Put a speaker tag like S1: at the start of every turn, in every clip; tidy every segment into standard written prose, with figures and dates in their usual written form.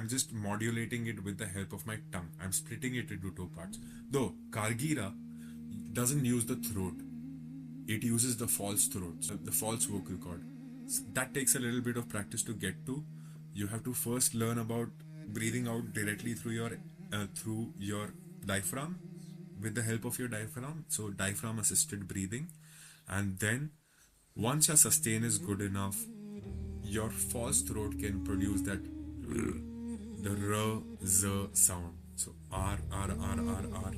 S1: I'm just modulating it with the help of my tongue. I'm splitting it into two parts. Though Kargira doesn't use the throat, it uses the false throat, the false vocal cord. So that takes a little bit of practice to get to. You have to first learn about breathing out directly through your diaphragm, with the help of your diaphragm. So diaphragm assisted breathing, and then once your sustain is good enough, your false throat can produce that the r z sound. So r.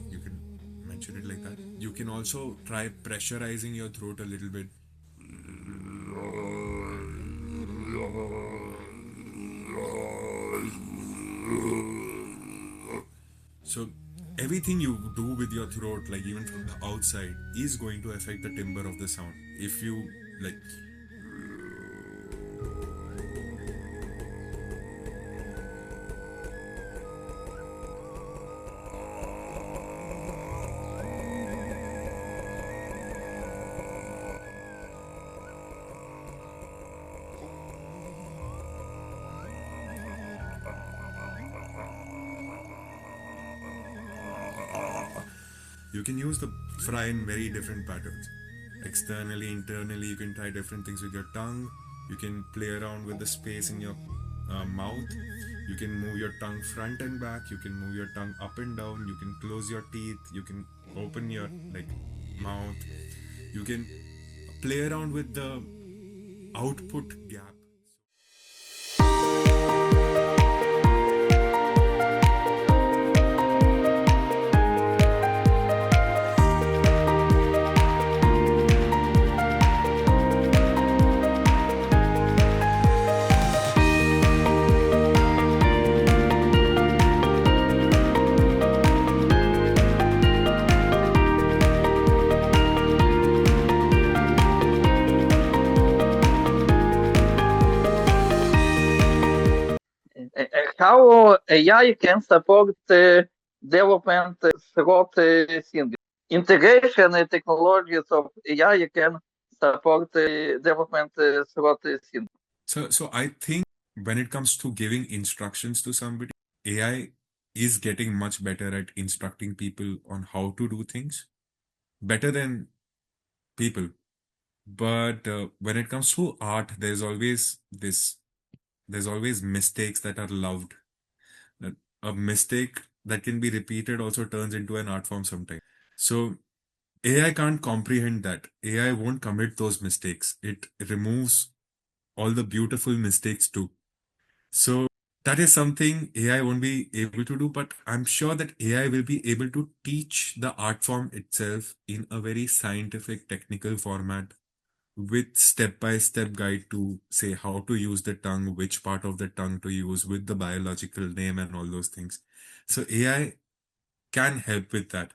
S1: You can mention it like that. You can also try pressurizing your throat a little bit. So everything you do with your throat, like even from the outside, is going to affect the timbre of the sound. If you like, you can use the fry in very different patterns. Externally, internally, you can try different things with your tongue. You can play around with the space in your mouth. You can move your tongue front and back. You can move your tongue up and down. You can close your teeth. You can open your like mouth. You can play around with the output gap.
S2: How AI can support development through singing. Integration technologies of AI can support development through singing.
S1: So I think when it comes to giving instructions to somebody, AI is getting much better at instructing people on how to do things, better than people. But when it comes to art, there's always mistakes that are loved. That a mistake that can be repeated also turns into an art form sometimes. So AI can't comprehend that. AI won't commit those mistakes. It removes all the beautiful mistakes too. So that is something AI won't be able to do, but I'm sure that AI will be able to teach the art form itself in a very scientific, technical format, with step-by-step guide to say how to use the tongue, which part of the tongue to use, with the biological name and all those things. So AI can help with that.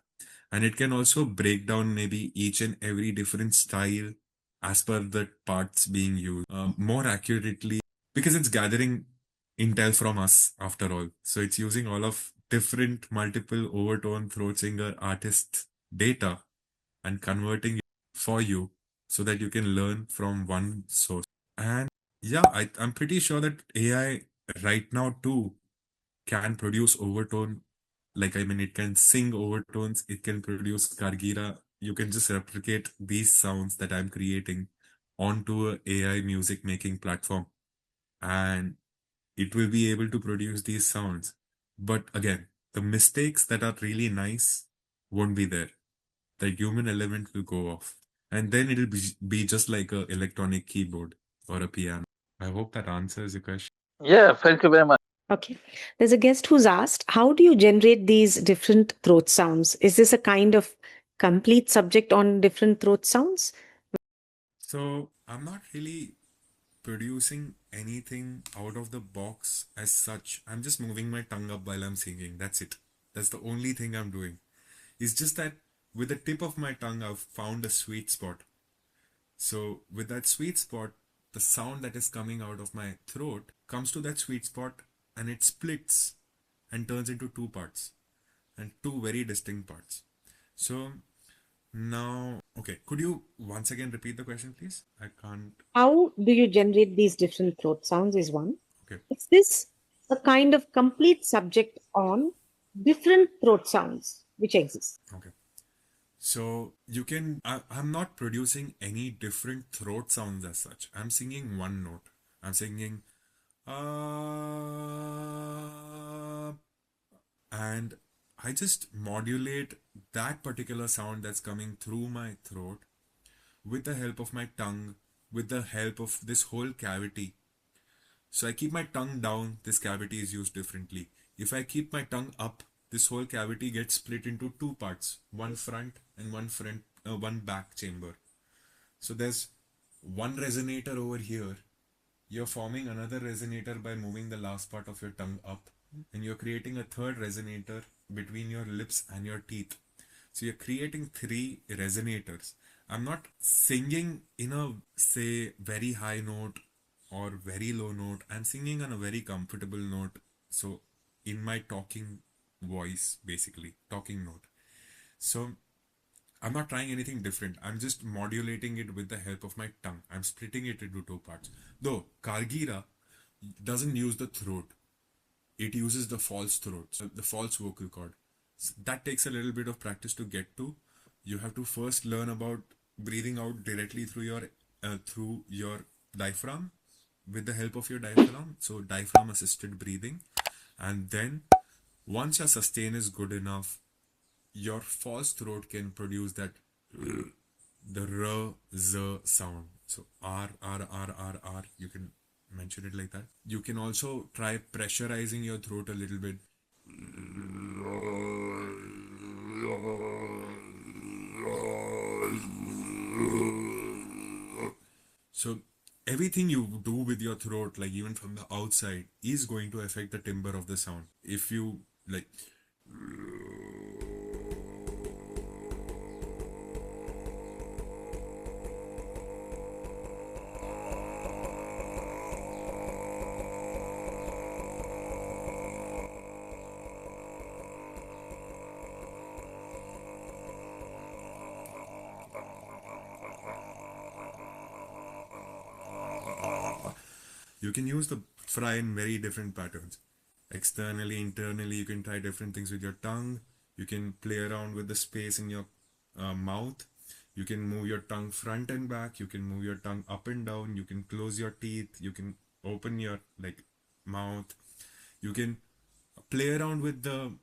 S1: And it can also break down maybe each and every different style as per the parts being used more accurately, because it's gathering intel from us after all. So it's using all of different multiple overtone throat singer artists data and converting it for you so that you can learn from one source. And yeah, I'm pretty sure that AI right now too can produce overtone. Like, I mean, it can sing overtones, it can produce Kargira. You can just replicate these sounds that I'm creating onto a AI music making platform, and it will be able to produce these sounds. But again, the mistakes that are really nice won't be there. The human element will go off. And then it'll be just like a electronic keyboard or a piano. I hope that answers the question.
S2: Yeah, thank you very much.
S3: Okay. There's a guest who's asked, how do you generate these different throat sounds? Is this a kind of complete subject on different throat sounds?
S1: So I'm not really producing anything out of the box as such. I'm just moving my tongue up while I'm singing. That's it. That's the only thing I'm doing. It's just that with the tip of my tongue, I've found a sweet spot. So with that sweet spot, the sound that is coming out of my throat comes to that sweet spot, and it splits and turns into two parts, and two very distinct parts. So now, okay, could you once again repeat the question, please? I can't.
S3: How do you generate these different throat sounds is one.
S1: Okay.
S3: Is this a kind of complete subject on different throat sounds which exist.
S1: Okay. So I'm not producing any different throat sounds as such. I'm singing one note. I'm singing, uh, and I just modulate that particular sound that's coming through my throat with the help of my tongue, with the help of this whole cavity. So I keep my tongue down, this cavity is used differently. If I keep my tongue up, this whole cavity gets split into two parts, one front and one back chamber. So there's one resonator over here. You're forming another resonator by moving the last part of your tongue up, and you're creating a third resonator between your lips and your teeth. So you're creating three resonators. I'm not singing in a, say, very high note or very low note. I'm singing on a very comfortable note. So in my talking voice, basically, talking note. So I'm not trying anything different. I'm just modulating it with the help of my tongue. I'm splitting it into two parts. Though Kargira doesn't use the throat, it uses the false throat, so the false vocal cord. So that takes a little bit of practice to get to. You have to first learn about breathing out directly through your diaphragm with the help of your diaphragm. So diaphragm assisted breathing, and then once your sustain is good enough, your false throat can produce that the r z sound. So r. You can mention it like that. You can also try pressurizing your throat a little bit. So everything you do with your throat, like even from the outside, is going to affect the timbre of the sound. If you like, you can use the fry in very different patterns. Externally, internally, you can try different things with your tongue. You can play around with the space in your mouth. You can move your tongue front and back. You can move your tongue up and down. You can close your teeth. You can open your like mouth. You can play around with the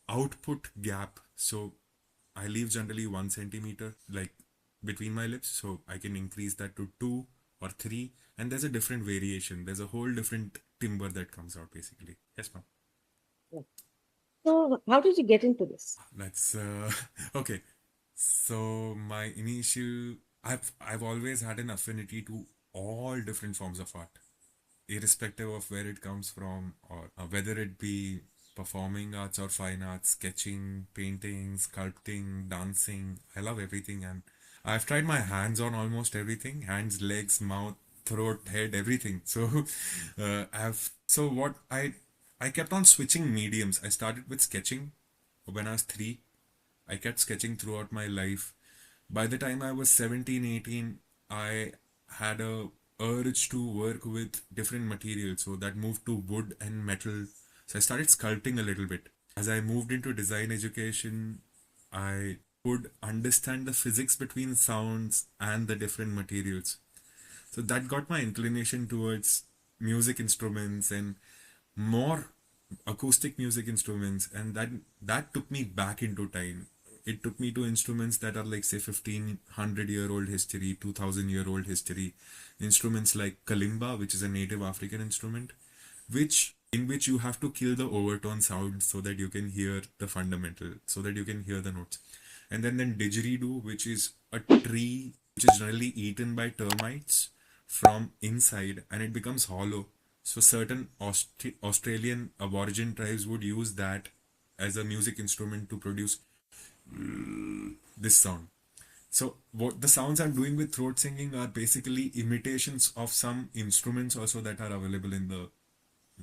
S1: output gap. So I leave generally 1 centimeter like between my lips, so I can increase that to 2 or 3, and there's a different variation. There's a whole different timbre that comes out basically. Yes, ma'am.
S3: So, how did you get into this?
S1: That's okay. So my initial, I've always had an affinity to all different forms of art, irrespective of where it comes from, or whether it be performing arts or fine arts, sketching, painting, sculpting, dancing. I love everything, and I've tried my hands on almost everything: hands, legs, mouth, throat, head, everything. So, what I kept on switching mediums. I started with sketching when I was 3. I kept sketching throughout my life. By the time I was 17, 18, I had a urge to work with different materials. So that moved to wood and metal. So I started sculpting a little bit. As I moved into design education, I could understand the physics between sounds and the different materials. So that got my inclination towards music instruments and more acoustic music instruments, and that took me back into time. It took me to instruments that are like say 1500-year-old history, 2000-year-old history. Instruments like kalimba, which is a native African instrument, which you have to kill the overtone sound so that you can hear the fundamental, so that you can hear the notes. And then didgeridoo, which is a tree which is generally eaten by termites from inside, and it becomes hollow. So certain Australian aborigine tribes would use that as a music instrument to produce this sound. So what the sounds I'm doing with throat singing are basically imitations of some instruments also that are available in the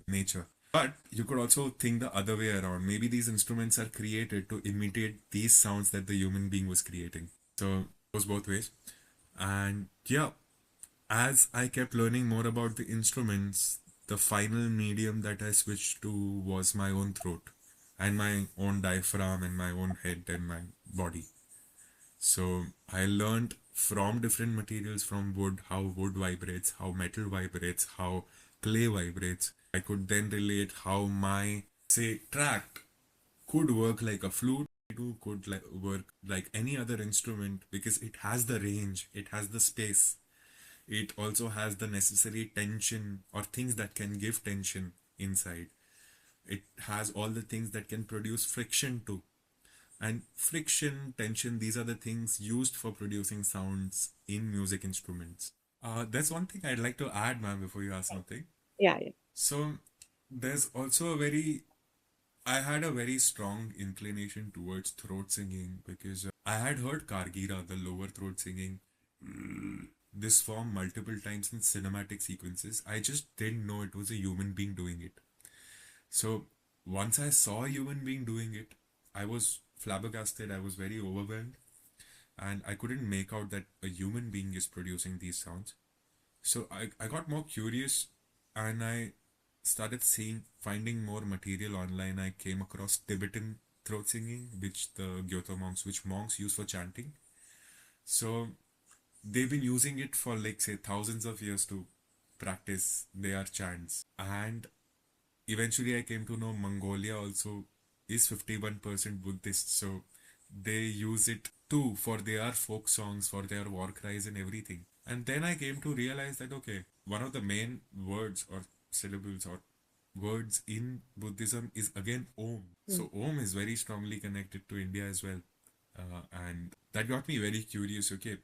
S1: nature. But you could also think the other way around. Maybe these instruments are created to imitate these sounds that the human being was creating. So it goes both ways. And yeah, as I kept learning more about the instruments, the final medium that I switched to was my own throat and my own diaphragm and my own head and my body. So I learned from different materials, from wood, how wood vibrates, how metal vibrates, how clay vibrates. I could then relate how my, say, tract could work like a flute, too could like work like any other instrument because it has the range, it has the space, it also has the necessary tension or things that can give tension inside. It has all the things that can produce friction too. And friction, tension, these are the things used for producing sounds in music instruments. There's one thing I'd like to add, ma'am, before you ask something.
S3: Yeah, yeah.
S1: So there's also I had a very strong inclination towards throat singing because I had heard Kargira, the lower throat singing, this form multiple times in cinematic sequences. I just didn't know it was a human being doing it. So once I saw a human being doing it, I was flabbergasted. I was very overwhelmed, and I couldn't make out that a human being is producing these sounds. So I got more curious, and I started finding more material online. I came across Tibetan throat singing, which the Gyotho monks, which monks use for chanting. So they've been using it for like say thousands of years to practice their chants. And eventually I came to know Mongolia also is 51% Buddhist. So they use it too for their folk songs, for their war cries and everything. And then I came to realize that okay, one of the main words or syllables or words in Buddhism is again Om. So Om is very strongly connected to India as well. And that got me very curious. Okay,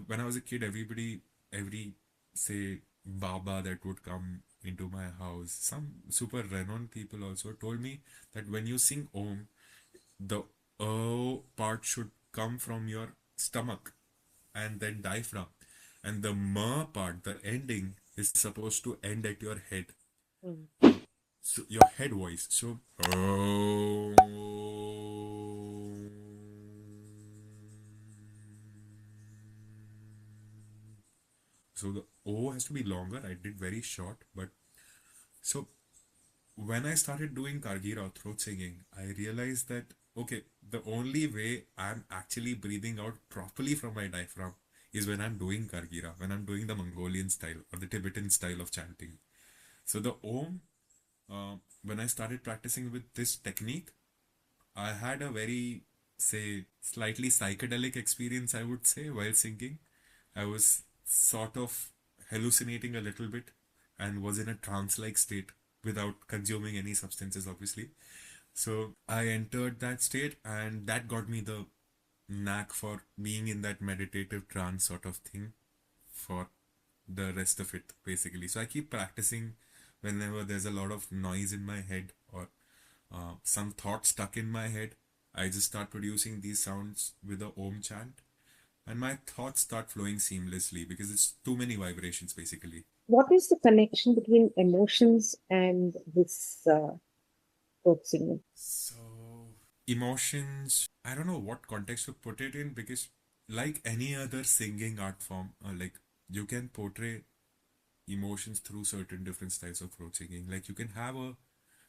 S1: when I was a kid, every say Baba that would come into my house, some super renowned people also told me that when you sing Om, the O part should come from your stomach and then diaphragm, and the Ma part, the ending, is supposed to end at your head.
S3: Mm.
S1: So your head voice. So so the O has to be longer. I did very short, but so when I started doing Kargira throat singing, I realized that okay, the only way I'm actually breathing out properly from my diaphragm is when I'm doing Kargira, when I'm doing the Mongolian style or the Tibetan style of chanting. So the Om, when I started practicing with this technique, I had a very, say, slightly psychedelic experience, I would say, while singing. I was sort of hallucinating a little bit and was in a trance-like state without consuming any substances, obviously. So I entered that state, and that got me the knack for being in that meditative trance sort of thing for the rest of it, basically. So I keep practicing whenever there's a lot of noise in my head or some thought stuck in my head. I just start producing these sounds with the Om chant, and my thoughts start flowing seamlessly because it's too many vibrations, basically.
S3: What is the connection between emotions and this throat singing?
S1: So, emotions, I don't know what context to put it in because, like any other singing art form, like you can portray emotions through certain different styles of throat singing. Like you can have a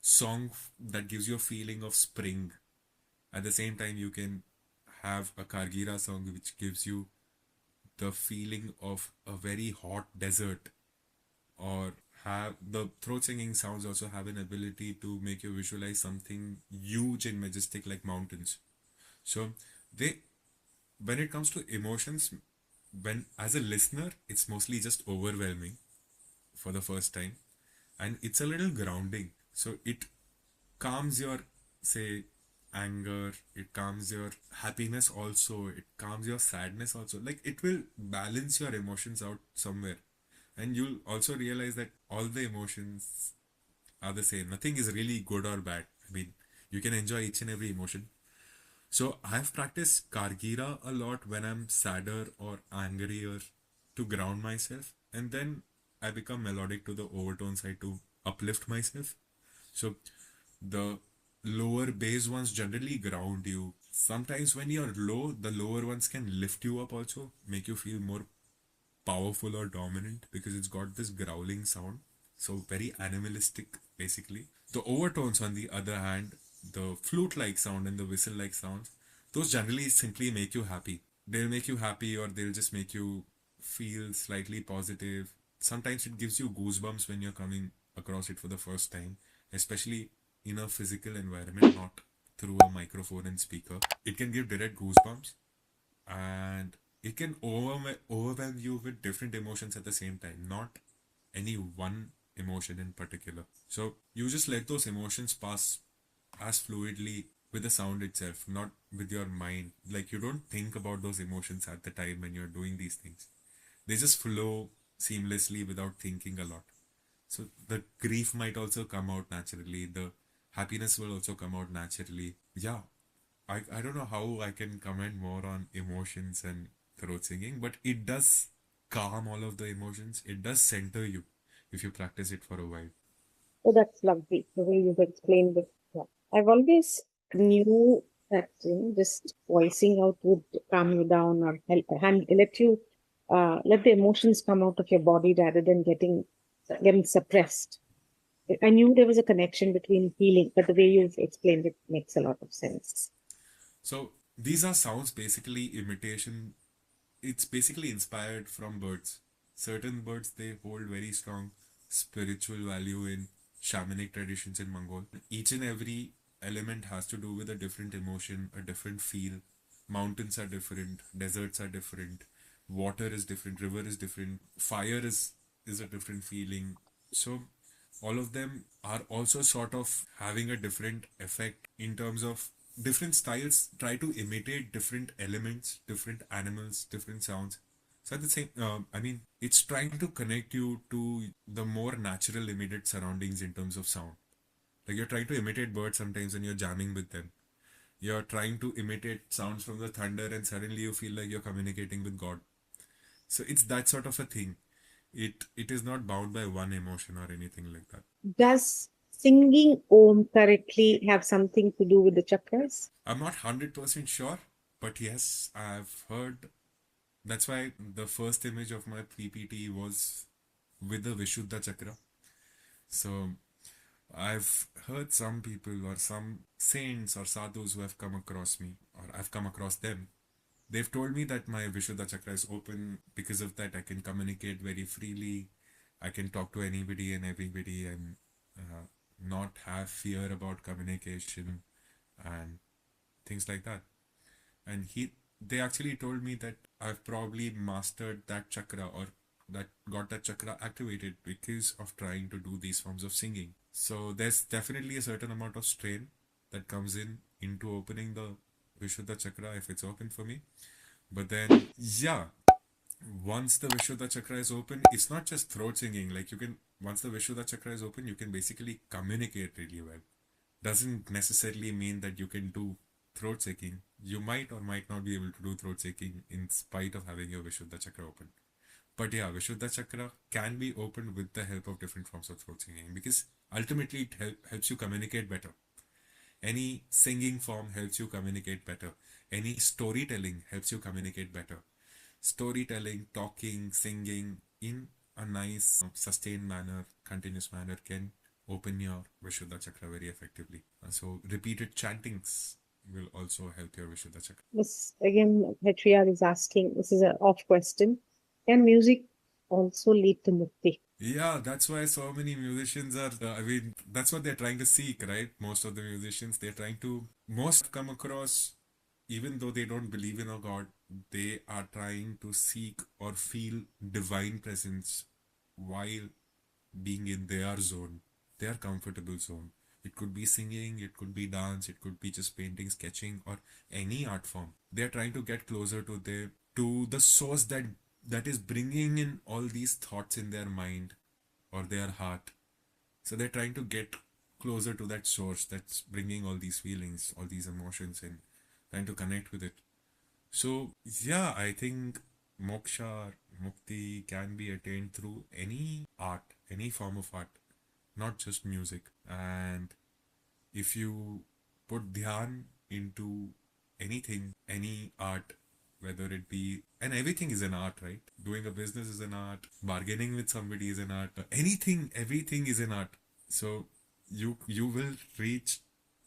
S1: song that gives you a feeling of spring. At the same time, you can have a Kargira song which gives you the feeling of a very hot desert, or have the throat singing sounds also have an ability to make you visualize something huge and majestic like mountains. So they, when it comes to emotions, when as a listener, it's mostly just overwhelming for the first time, and it's a little grounding. So it calms your, say, anger, it calms your happiness also, it calms your sadness also. Like it will balance your emotions out somewhere. And you'll also realize that all the emotions are the same. Nothing is really good or bad. I mean, you can enjoy each and every emotion. So I've practiced Kargira a lot when I'm sadder or angrier to ground myself. And then I become melodic to the overtone side to uplift myself. So the lower bass ones generally ground you. Sometimes when you're low, the lower ones can lift you up also, make you feel more powerful or dominant because it's got this growling sound. So very animalistic, basically. The overtones, on the other hand, the flute-like sound and the whistle-like sounds, those generally simply make you happy. They'll make you happy, or they'll just make you feel slightly positive. Sometimes it gives you goosebumps when you're coming across it for the first time, especially in a physical environment, not through a microphone and speaker. It can give direct goosebumps, and it can overwhelm you with different emotions at the same time, not any one emotion in particular. So you just let those emotions pass as fluidly with the sound itself, not with your mind. Like, you don't think about those emotions at the time when you're doing these things. They just flow seamlessly without thinking a lot. So the grief might also come out naturally. The happiness will also come out naturally. Yeah, I don't know how I can comment more on emotions and throat singing, but it does calm all of the emotions. It does center you if you practice it for a while.
S3: Oh, that's lovely, the way you've explained it. Yeah. I've always knew that just voicing out would calm you down or let you let the emotions come out of your body rather than getting suppressed. I knew there was a connection between healing, but the way you've explained it makes a lot of sense.
S1: So these are sounds basically imitation. It's basically inspired from birds. Certain birds, they hold very strong spiritual value in shamanic traditions in Mongol. Each and every element has to do with a different emotion, a different feel. Mountains are different, deserts are different, water is different, river is different, fire is a different feeling. So all of them are also sort of having a different effect in terms of different styles try to imitate different elements, different animals, different sounds. So at the same, I mean, it's trying to connect you to the more natural immediate surroundings in terms of sound. Like, you're trying to imitate birds sometimes when you're jamming with them. You're trying to imitate sounds from the thunder, and suddenly you feel like you're communicating with God. So it's that sort of a thing. It is not bound by one emotion or anything like that.
S3: Does singing Om correctly have something to do with the chakras?
S1: I'm not 100% sure, but yes, I've heard. That's why the first image of my PPT was with the Vishuddha Chakra. So I've heard some people or some saints or sadhus who have come across me, or I've come across them. They've told me that my Vishuddha Chakra is open. Because of that, I can communicate very freely. I can talk to anybody and everybody, and not have fear about communication and things like that. And they actually told me that I've probably mastered that chakra, or that got that chakra activated because of trying to do these forms of singing. So there's definitely a certain amount of strain that comes into opening the Vishuddha chakra if it's open for me. But then, yeah, once the Vishuddha chakra is open, it's not just throat singing. Like, once the Vishuddha chakra is open, you can basically communicate really well. Doesn't necessarily mean that you can do throat singing. You might or might not be able to do throat singing in spite of having your Vishuddha chakra open. But yeah, Vishuddha chakra can be opened with the help of different forms of throat singing, because ultimately it helps you communicate better. Any singing form helps you communicate better. Any storytelling helps you communicate better. Storytelling, talking, singing in a nice, sustained manner, continuous manner can open your Vishuddha chakra very effectively. So repeated chantings will also help your Vishuddha chakra.
S3: This again, Hetria is asking, this is an off question. Can music also lead to mukti?
S1: Yeah, that's why so many musicians are, I mean, that's what they're trying to seek, right? Most of the musicians, most come across, even though they don't believe in a God, they are trying to seek or feel divine presence while being in their zone, their comfortable zone. It could be singing, it could be dance, it could be just painting, sketching, or any art form. They're trying to get closer to the source that is bringing in all these thoughts in their mind or their heart. So they're trying to get closer to that source that's bringing all these feelings, all these emotions, and trying to connect with it. So yeah, I think moksha or mukti can be attained through any art, any form of art, not just music. And if you put dhyan into anything, any art, whether it be, and everything is an art, right? Doing a business is an art, bargaining with somebody is an art, anything, everything is an art. So you will reach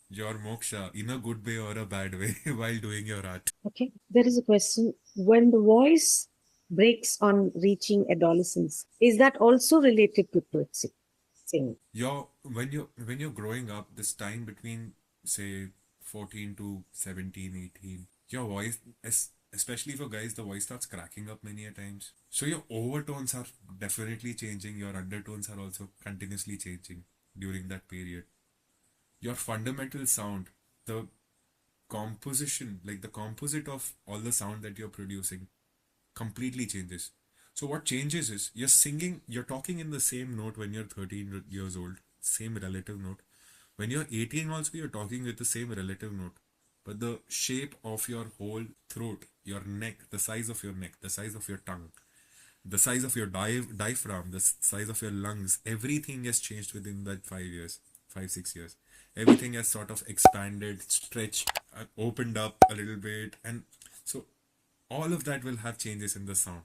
S1: your moksha in a good way or a bad way while doing your art.
S3: Okay. There is a question. When the voice breaks on reaching adolescence, is that also related to twitching?
S1: When you're growing up, this time between say 14 to 17, 18, your voice, especially for guys, the voice starts cracking up many a times. So your overtones are definitely changing, your undertones are also continuously changing during that period. Your fundamental sound, the composition, like the composite of all the sound that you're producing, completely changes. So what changes is you're talking in the same note when you're 13 years old, same relative note. When you're 18 also, you're talking with the same relative note. But the shape of your whole throat, your neck, the size of your neck, the size of your tongue, the size of your diaphragm, the size of your lungs, everything has changed within that 5 years, 5, 6 years. Everything has sort of expanded, stretched, opened up a little bit. And so all of that will have changes in the sound.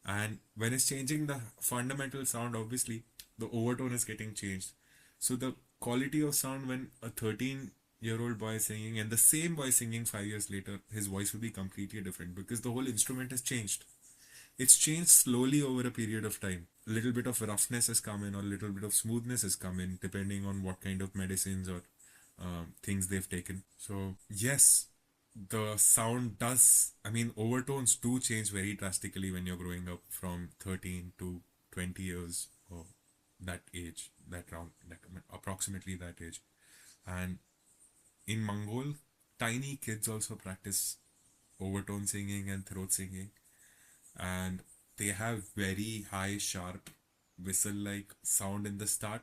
S1: And when it's changing the fundamental sound, obviously the overtone is getting changed. So the quality of sound when a 13-year-old boy is singing and the same boy singing 5 years later, his voice will be completely different because the whole instrument has changed. It's changed slowly over a period of time. A little bit of roughness has come in, or a little bit of smoothness has come in, depending on what kind of medicines or things they've taken. So, yes, the sound does, I mean, overtones do change very drastically when you're growing up from 13 to 20 years or that age, approximately that age. And in Mongol, tiny kids also practice overtone singing and throat singing, and they have very high, sharp, whistle like sound in the start.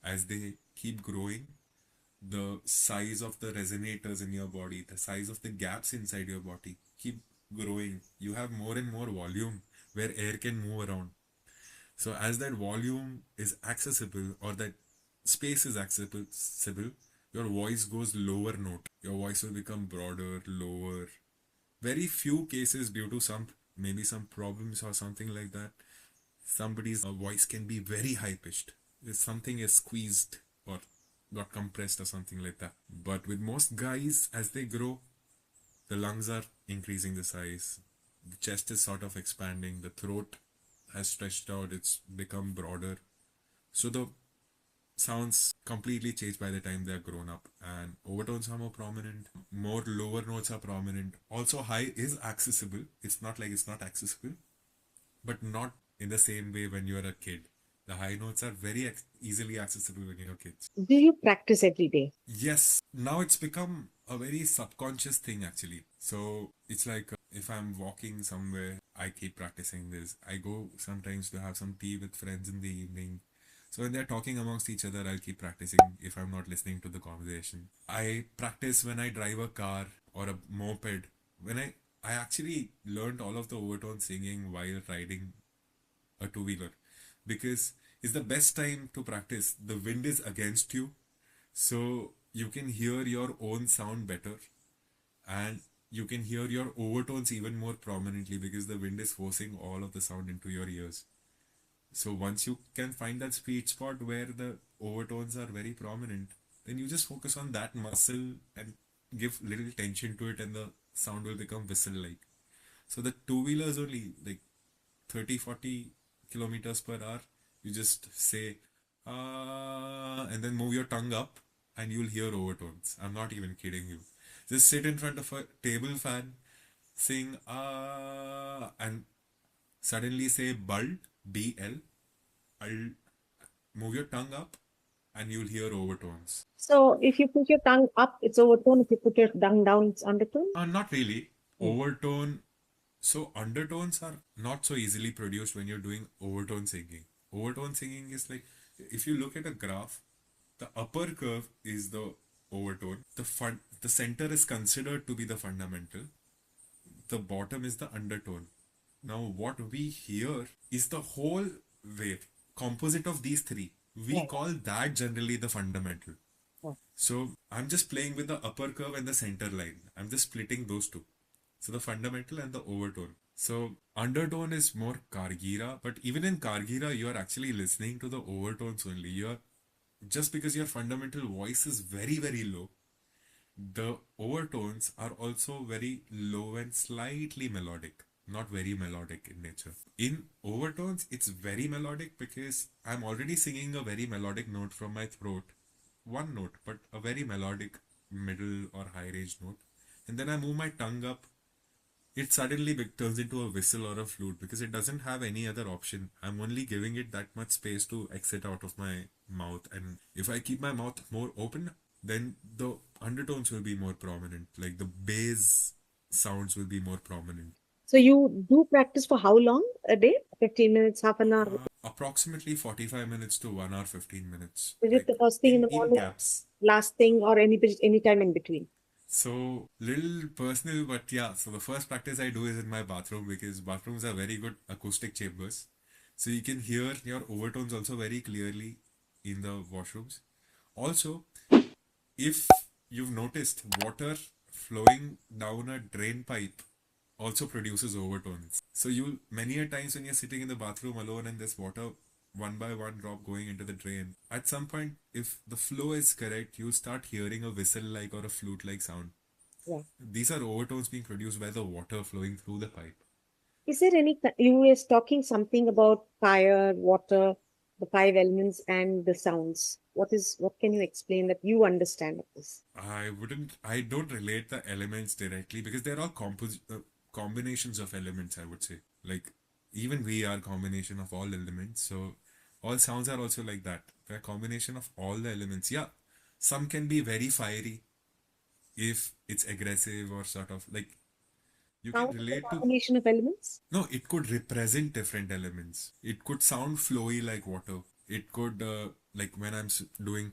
S1: As they keep growing, the size of the resonators in your body, the size of the gaps inside your body keep growing. You have more and more volume where air can move around. So as that volume is accessible, or that space is accessible, your voice goes lower note. Your voice will become broader, lower. Very few cases, due to maybe some problems or something like that, somebody's voice can be very high pitched. If something is squeezed or got compressed or something like that. But with most guys, as they grow, the lungs are increasing the size, the chest is sort of expanding, the throat has stretched out, it's become broader. So the sounds completely change by the time they're grown up, and overtones are more prominent, more lower notes are prominent. Also, high is accessible. It's not like it's not accessible, but not in the same way when you're a kid. The high notes are very easily accessible when you're kids.
S3: Do you practice every day?
S1: Yes, now it's become a very subconscious thing actually. So it's like if I'm walking somewhere, I keep practicing this. I go sometimes to have some tea with friends in the evening. So when they're talking amongst each other, I'll keep practicing if I'm not listening to the conversation. I practice when I drive a car or a moped. I actually learned all of the overtone singing while riding a two-wheeler, because it's the best time to practice. The wind is against you, so you can hear your own sound better, and you can hear your overtones even more prominently because the wind is forcing all of the sound into your ears. So once you can find that sweet spot where the overtones are very prominent, then you just focus on that muscle and give little tension to it, and the sound will become whistle-like. So the two-wheelers only like 30, 40 kilometers per hour. You just say, and then move your tongue up and you'll hear overtones. I'm not even kidding you. Just sit in front of a table fan, sing, and suddenly say bal, B-L, I'll move your tongue up and you'll hear overtones.
S3: So if you put your tongue up, it's overtone. If you put your tongue down, it's undertone?
S1: Not really. Overtone. So undertones are not so easily produced when you're doing overtone singing. Overtone singing is like, if you look at a graph, the upper curve is the overtone. The center is considered to be the fundamental. The bottom is the undertone. Now what we hear is the whole wave, composite of these three. We call that generally the fundamental. So I'm just playing with the upper curve and the center line. I'm just splitting those two. So the fundamental and the overtone. So undertone is more Kargira, but even in Kargira, you are actually listening to the overtones only. You are just because your fundamental voice is very, very low, the overtones are also very low and slightly melodic, not very melodic in nature. In overtones, it's very melodic because I'm already singing a very melodic note from my throat. One note, but a very melodic middle or high range note. And then I move my tongue up, it suddenly turns into a whistle or a flute because it doesn't have any other option. I'm only giving it that much space to exit out of my mouth. And if I keep my mouth more open, then the undertones will be more prominent. Like the bass sounds will be more prominent.
S3: So you do practice for how long a day? 15 minutes, half an hour?
S1: Approximately 45 minutes to 1 hour 15 minutes.
S3: Is it
S1: Like
S3: the first thing in the
S1: in
S3: morning,
S1: gaps.
S3: last thing, or any time in between?
S1: So, little personal, but yeah. So the first practice I do is in my bathroom because bathrooms are very good acoustic chambers. So you can hear your overtones also very clearly in the washrooms. Also, if you've noticed, water flowing down a drain pipe also produces overtones. So you many a times when you're sitting in the bathroom alone and there's water one by one drop going into the drain, at some point, if the flow is correct, you'll start hearing a whistle like or a flute like sound.
S3: Yeah.
S1: These are overtones being produced by the water flowing through the pipe.
S3: Is there you were talking something about fire, water, the five elements and the sounds. What can you explain that you understand of this?
S1: I don't relate the elements directly because they're all combinations of elements, I would say. Like, even we are combination of all elements. So, all sounds are also like that. They're a combination of all the elements. Yeah, some can be very fiery if it's aggressive or sort of like you can
S3: Sound is a
S1: relate to.
S3: combination of elements?
S1: No, it could represent different elements. It could sound flowy like water. It could, like when I'm doing,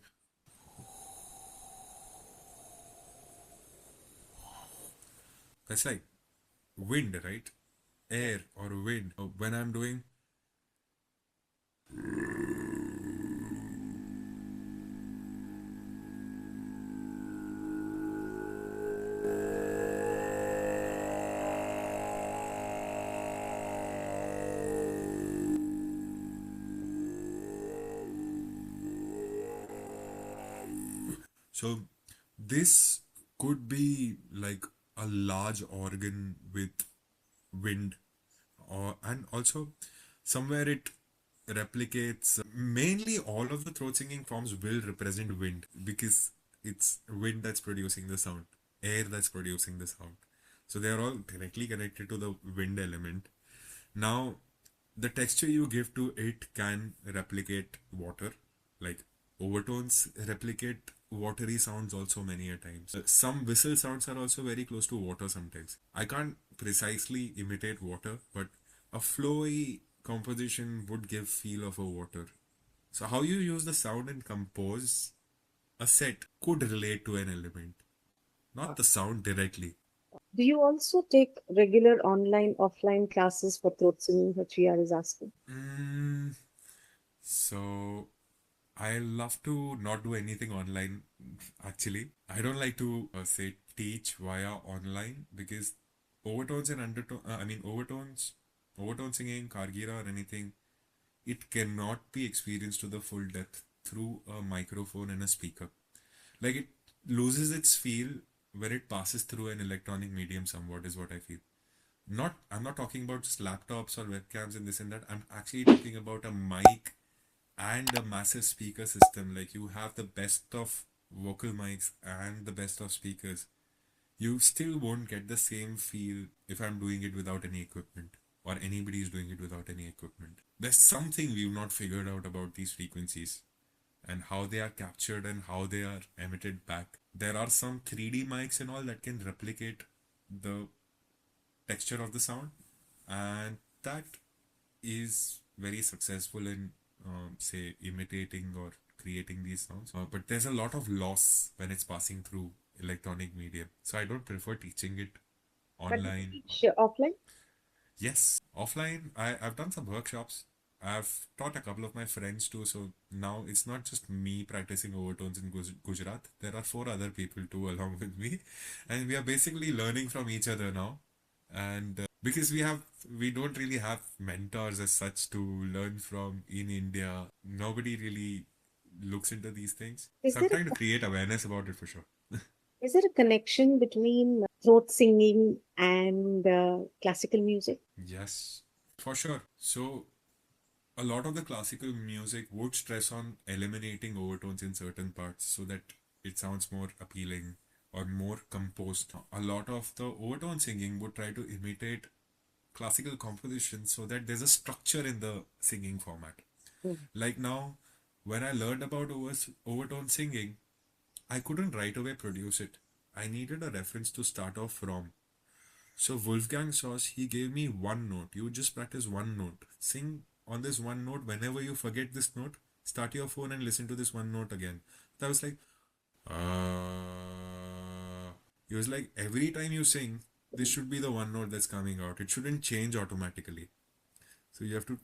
S1: that's like wind, right? Air or wind. When I'm doing, so this could be like a large organ with wind, or and also somewhere it replicates. Mainly, all of the throat singing forms will represent wind because it's wind that's producing the sound, air that's producing the sound. So they are all directly connected to the wind element. Now, the texture you give to it can replicate water, like overtones replicate watery sounds also many a times. Some whistle sounds are also very close to water sometimes. I can't precisely imitate water, but a flowy composition would give feel of a water. So how you use the sound and compose a set could relate to an element, not the sound directly.
S3: Do you also take regular online, offline classes for throat singing, which VR is asking?
S1: Mm, so I love to not do anything online actually. I don't like to say teach via online because overtones and undertone, overtone singing, Kargira or anything, it cannot be experienced to the full depth through a microphone and a speaker. Like it loses its feel when it passes through an electronic medium somewhat is what I feel. I'm not talking about just laptops or webcams and this and that. I'm actually talking about a mic and a massive speaker system. Like you have the best of vocal mics and the best of speakers. You still won't get the same feel if I'm doing it without any equipment or anybody is doing it without any equipment. There's something we've not figured out about these frequencies and how they are captured and how they are emitted back. There are some 3D mics and all that can replicate the texture of the sound, and that is very successful in, say, imitating or creating these sounds. But there's a lot of loss when it's passing through electronic medium. So I don't prefer teaching it
S3: But do you
S1: online.
S3: teach offline?
S1: Yes, offline, I've done some workshops. I've taught a couple of my friends too. So now it's not just me practicing overtones in Gujarat. There are four other people too along with me. And we are basically learning from each other now. And because we don't really have mentors as such to learn from in India. Nobody really looks into these things.
S3: Is
S1: So I'm
S3: there
S1: trying to
S3: a
S1: create awareness about it for sure.
S3: is there a connection between throat singing and classical music?
S1: Yes, for sure. So a lot of the classical music would stress on eliminating overtones in certain parts so that it sounds more appealing or more composed. A lot of the overtone singing would try to imitate classical composition so that there's a structure in the singing format.
S3: Mm.
S1: Like now, when I learned about overtone singing, I couldn't right away produce it. I needed a reference to start off from. So Wolfgang Sauce, he gave me one note. You just practice one note. Sing on this one note. Whenever you forget this note, start your phone and listen to this one note again. That was like, he was like, every time you sing, this should be the one note that's coming out. It shouldn't change automatically. So you have to.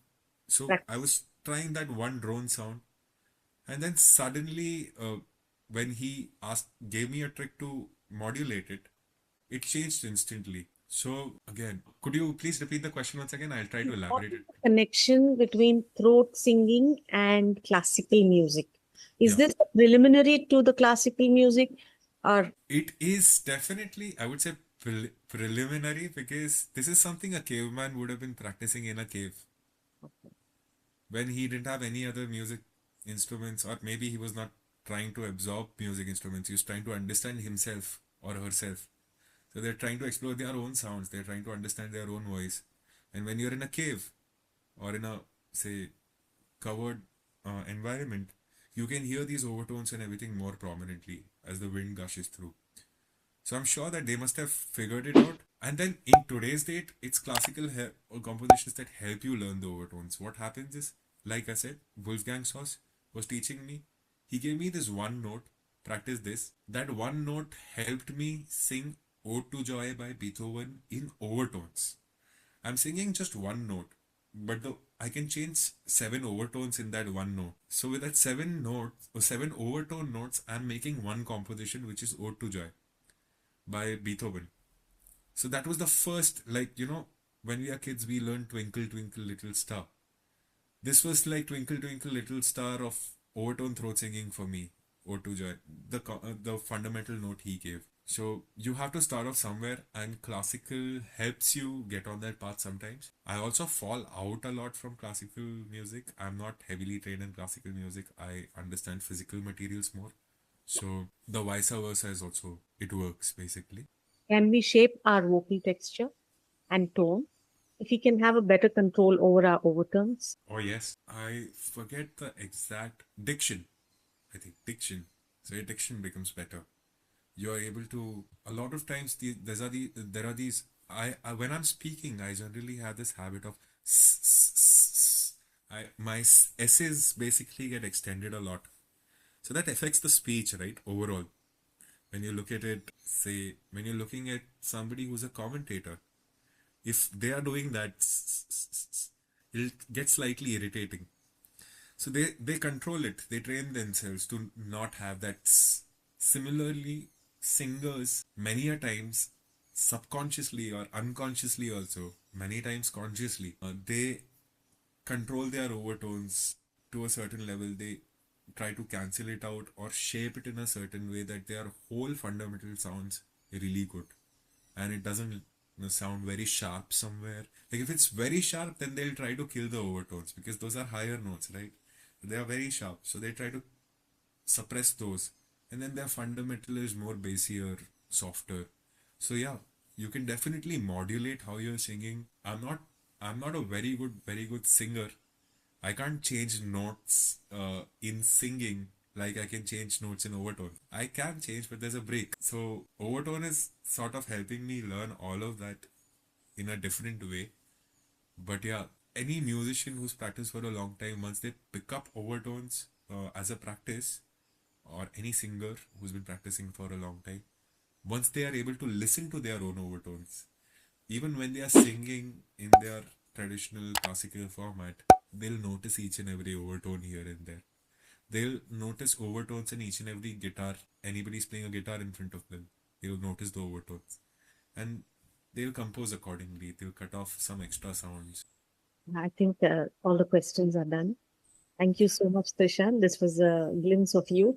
S1: So I
S3: Practice.
S1: was trying that one drone sound, and then suddenly, when he gave me a trick to modulate it, it changed instantly. So again, could you please repeat the question once again? I'll try to
S3: What
S1: elaborate
S3: is
S1: it.
S3: the connection between throat singing and classical music? Is
S1: Yeah,
S3: this preliminary to the classical music, or
S1: it is definitely, I would say, preliminary because this is something a caveman would have been practicing in a cave when he didn't have any other music instruments, or maybe he was not trying to absorb music instruments. He was trying to understand himself or herself. So they're trying to explore their own sounds. They're trying to understand their own voice. And when you're in a cave or in a, say, covered environment, you can hear these overtones and everything more prominently as the wind gushes through. So I'm sure that they must have figured it out. And then in today's date, it's classical compositions that help you learn the overtones. What happens is, like I said, Wolfgang Sauce was teaching me. He gave me this one note, practice this. That one note helped me sing Ode to Joy by Beethoven in overtones. I'm singing just one note, but I can change seven overtones in that one note. So with that seven notes or seven overtone notes, I'm making one composition which is Ode to Joy by Beethoven. So that was the first, like, when we are kids, we learn Twinkle, Twinkle, Little Star. This was like Twinkle, Twinkle, Little Star of overtone throat singing for me, or to Joy, the fundamental note he gave. So you have to start off somewhere, and classical helps you get on that path sometimes. I also fall out a lot from classical music. I'm not heavily trained in classical music. I understand physical materials more. So the vice versa is also, it works basically.
S3: can we shape our vocal texture and tone if we can have a better control over our overtones?
S1: Oh, yes. I forget the exact diction. I think diction. So your diction becomes better. You're able to, a lot of times, there are these, when I'm speaking, I generally have this habit of, my S's basically get extended a lot. So that affects the speech, right? Overall. When you look at it, say, when you're looking at somebody who's a commentator, if they are doing that, it gets slightly irritating. So they control it. They train themselves to not have that. Similarly, singers many a times subconsciously or unconsciously also, many times consciously, they control their overtones to a certain level. They try to cancel it out or shape it in a certain way that their whole fundamental sounds really good, and it doesn't sound very sharp somewhere. Like if it's very sharp, then they'll try to kill the overtones because those are higher notes, right? They are very sharp, so they try to suppress those, and then their fundamental is more bassier, softer. So yeah, you can definitely modulate how you're singing. I'm not a very good singer. I can't change notes in singing like I can change notes in overtone. I can change, but there's a break. So overtone is sort of helping me learn all of that in a different way. But yeah, any musician who's practiced for a long time, once they pick up overtones as a practice, or any singer who's been practicing for a long time, once they are able to listen to their own overtones, even when they are singing in their traditional classical format, they'll notice each and every overtone here and there. They'll notice overtones in each and every guitar. Anybody's playing a guitar in front of them, they'll notice the overtones. And they'll compose accordingly. They'll cut off some extra sounds.
S3: I think all the questions are done. Thank you so much, Trishant. This was a glimpse of you.